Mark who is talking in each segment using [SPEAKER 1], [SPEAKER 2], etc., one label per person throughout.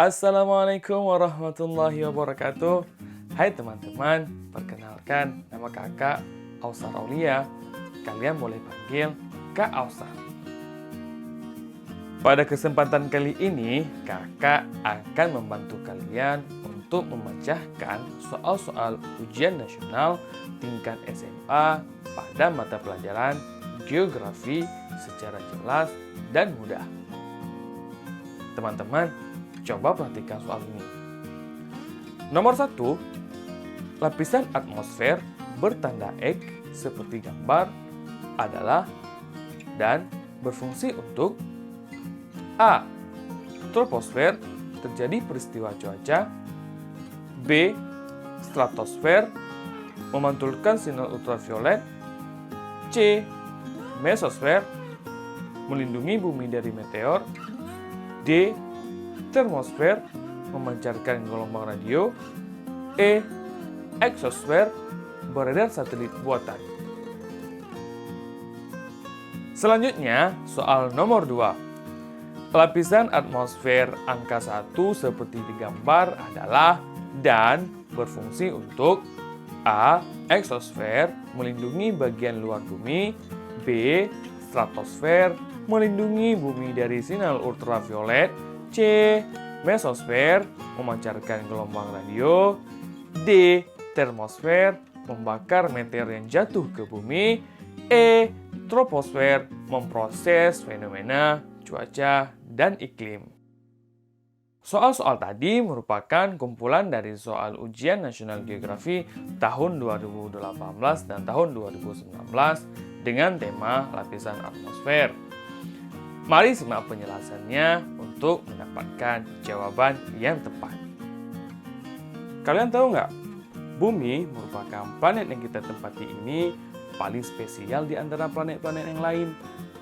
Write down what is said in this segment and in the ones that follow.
[SPEAKER 1] Assalamualaikum warahmatullahi wabarakatuh. Hai teman-teman, perkenalkan nama kakak Ausar Aulia. Kalian boleh panggil Kak Ausar. Pada kesempatan kali ini, kakak akan membantu kalian untuk memecahkan soal-soal ujian nasional tingkat SMA pada mata pelajaran geografi secara jelas dan mudah. Teman-teman, coba perhatikan soal ini. Nomor 1, lapisan atmosfer bertanda X seperti gambar adalah dan berfungsi untuk A. Troposfer, terjadi peristiwa cuaca. B. Stratosfer, memantulkan sinar ultraviolet. C. Mesosfer, melindungi bumi dari meteor. D. Termosfer, memancarkan gelombang radio. E. Eksosfer, beredar satelit buatan. Selanjutnya, soal nomor 2. Lapisan atmosfer angka 1 seperti di gambar adalah dan berfungsi untuk A. Eksosfer, melindungi bagian luar bumi. B. Stratosfer, melindungi bumi dari sinar ultraviolet. C. Mesosfer, memancarkan gelombang radio. D. Termosfer, membakar meteor yang jatuh ke bumi. E. Troposfer, memproses fenomena cuaca dan iklim. Soal-soal tadi merupakan kumpulan dari soal ujian nasional geografi tahun 2018 dan tahun 2019 dengan tema lapisan atmosfer. Mari simak penjelasannya untuk mendapatkan jawaban yang tepat. Kalian tahu nggak? Bumi merupakan planet yang kita tempati ini paling spesial di antara planet-planet yang lain.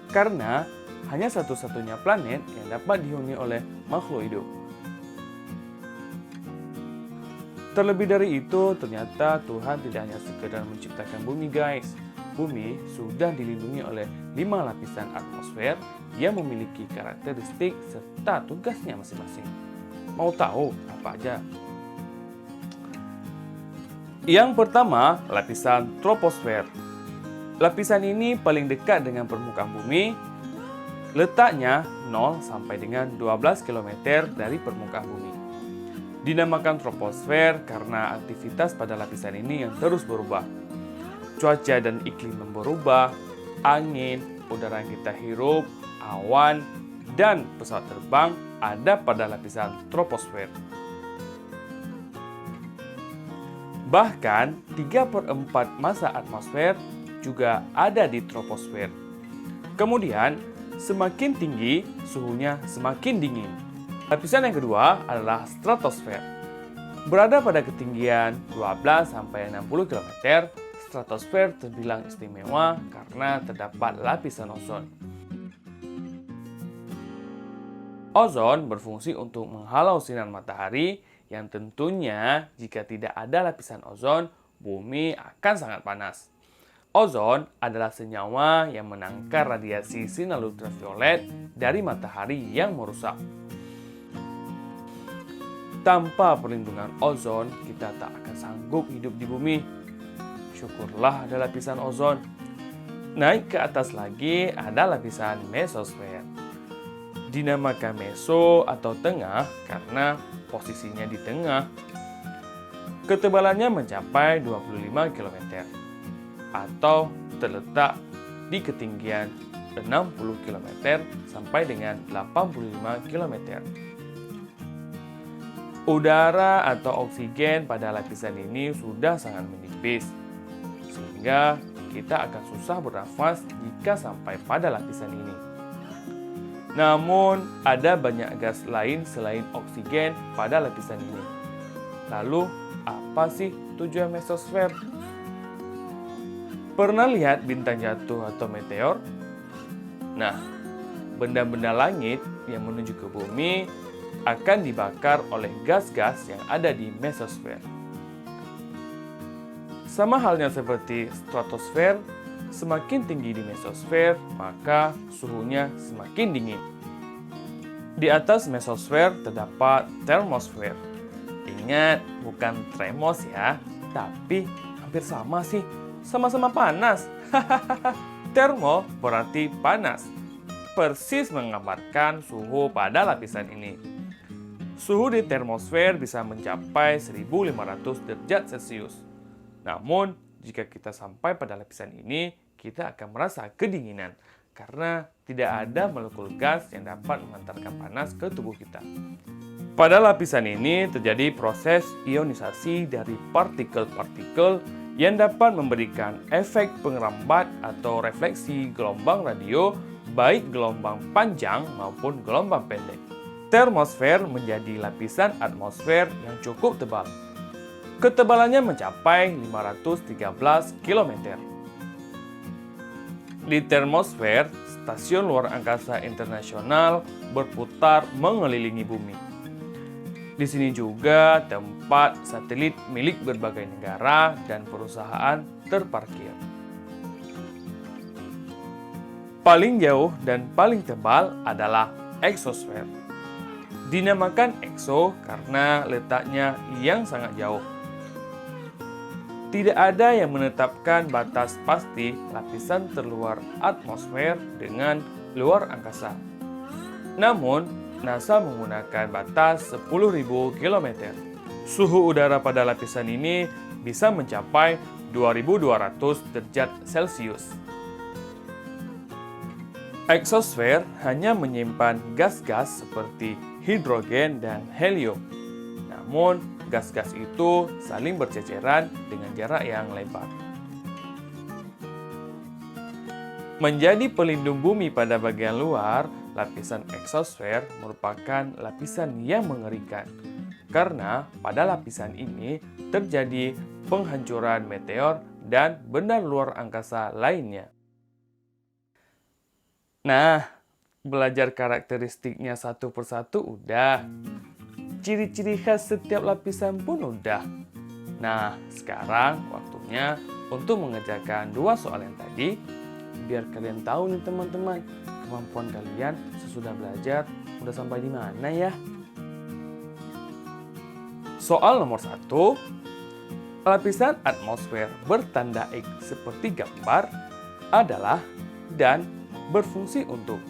[SPEAKER 1] Karena hanya satu-satunya planet yang dapat dihuni oleh makhluk hidup. Terlebih dari itu, ternyata Tuhan tidak hanya sekedar menciptakan bumi, guys. Bumi sudah dilindungi oleh 5 lapisan atmosfer yang memiliki karakteristik serta tugasnya masing-masing. Mau tahu apa aja? Yang pertama, lapisan troposfer. Lapisan ini paling dekat dengan permukaan bumi. Letaknya 0 sampai dengan 12 km dari permukaan bumi. Dinamakan troposfer karena aktivitas pada lapisan ini yang terus berubah. Cuaca dan iklim yang berubah, angin, udara yang kita hirup, awan, dan pesawat terbang ada pada lapisan troposfer. Bahkan 3/4 massa atmosfer juga ada di troposfer. Kemudian, semakin tinggi, suhunya semakin dingin. Lapisan yang kedua adalah stratosfer. Berada pada ketinggian 12-60 km, stratosfer terbilang istimewa karena terdapat lapisan ozon. Ozon berfungsi untuk menghalau sinar matahari yang tentunya jika tidak ada lapisan ozon, bumi akan sangat panas. Ozon adalah senyawa yang menangkal radiasi sinar ultraviolet dari matahari yang merusak. Tanpa perlindungan ozon, kita tak akan sanggup hidup di bumi. Syukurlah ada lapisan ozon. Naik ke atas lagi ada lapisan mesosfer. Dinamakan meso atau tengah karena posisinya di tengah. Ketebalannya mencapai 25 km. Atau terletak di ketinggian 60 km sampai dengan 85 km. Udara atau oksigen pada lapisan ini sudah sangat menipis, sehingga kita akan susah bernafas jika sampai pada lapisan ini. Namun, ada banyak gas lain selain oksigen pada lapisan ini. Lalu, apa sih tujuan mesosfer? Pernah lihat bintang jatuh atau meteor? Nah, benda-benda langit yang menuju ke bumi akan dibakar oleh gas-gas yang ada di mesosfer. Sama halnya seperti stratosfer, semakin tinggi di mesosfer, maka suhunya semakin dingin. Di atas mesosfer terdapat termosfer. Ingat, bukan tremos ya, tapi hampir sama sih, sama-sama panas. Termo berarti panas, persis menggambarkan suhu pada lapisan ini. Suhu di termosfer bisa mencapai 1500 derajat Celcius. Namun, jika kita sampai pada lapisan ini, kita akan merasa kedinginan karena tidak ada molekul gas yang dapat mengantarkan panas ke tubuh kita. Pada lapisan ini terjadi proses ionisasi dari partikel-partikel yang dapat memberikan efek pengerambat atau refleksi gelombang radio, baik gelombang panjang maupun gelombang pendek. Termosfer menjadi lapisan atmosfer yang cukup tebal. Ketebalannya mencapai 513 km. Di termosfer, Stasiun Luar Angkasa Internasional berputar mengelilingi bumi. Di sini juga tempat satelit milik berbagai negara dan perusahaan terparkir. Paling jauh dan paling tebal adalah eksosfer. Dinamakan ekso karena letaknya yang sangat jauh. Tidak ada yang menetapkan batas pasti lapisan terluar atmosfer dengan luar angkasa. Namun, NASA menggunakan batas 10.000 km. Suhu udara pada lapisan ini bisa mencapai 2.200 derajat Celcius. Eksosfer hanya menyimpan gas-gas seperti hidrogen dan helium. Namun, gas-gas itu saling berceceran dengan jarak yang lebar. Menjadi pelindung bumi pada bagian luar, lapisan eksosfer merupakan lapisan yang mengerikan. Karena pada lapisan ini terjadi penghancuran meteor dan benda luar angkasa lainnya. Nah, belajar karakteristiknya satu persatu udah. Ciri-ciri khas setiap lapisan pun udah. Nah, sekarang waktunya untuk mengerjakan 2 soal yang tadi. Biar kalian tahu nih teman-teman, kemampuan kalian sesudah belajar udah sampai di mana ya. Soal nomor 1. Lapisan atmosfer bertanda X seperti gambar adalah dan berfungsi untuk.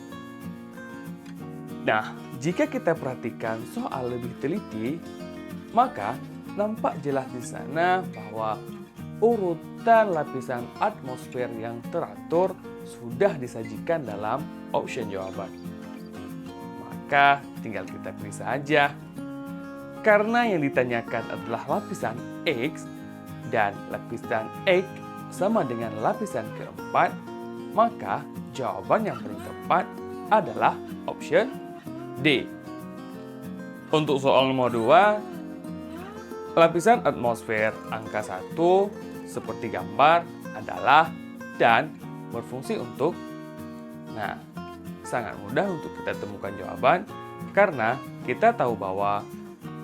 [SPEAKER 1] Nah, jika kita perhatikan soal lebih teliti, maka nampak jelas di sana bahwa urutan lapisan atmosfer yang teratur sudah disajikan dalam option jawaban. Maka tinggal kita pilih saja. Karena yang ditanyakan adalah lapisan X dan lapisan X sama dengan lapisan keempat, maka jawaban yang paling tepat adalah option D. Untuk soal nomor 2, lapisan atmosfer angka 1 seperti gambar adalah dan berfungsi untuk. Nah, sangat mudah untuk kita temukan jawaban karena kita tahu bahwa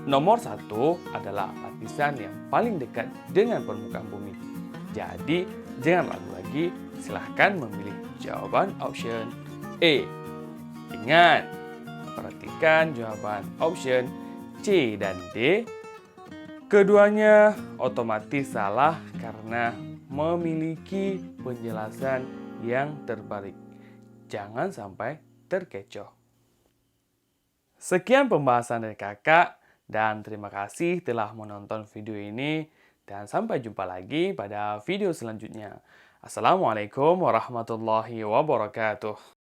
[SPEAKER 1] nomor 1 adalah lapisan yang paling dekat dengan permukaan bumi. Jadi, jangan ragu lagi, silahkan memilih jawaban option E. Ingat, perhatikan jawaban option C dan D. Keduanya otomatis salah karena memiliki penjelasan yang terbalik. Jangan sampai terkecoh. Sekian pembahasan dari kakak dan terima kasih telah menonton video ini dan sampai jumpa lagi pada video selanjutnya. Assalamualaikum warahmatullahi wabarakatuh.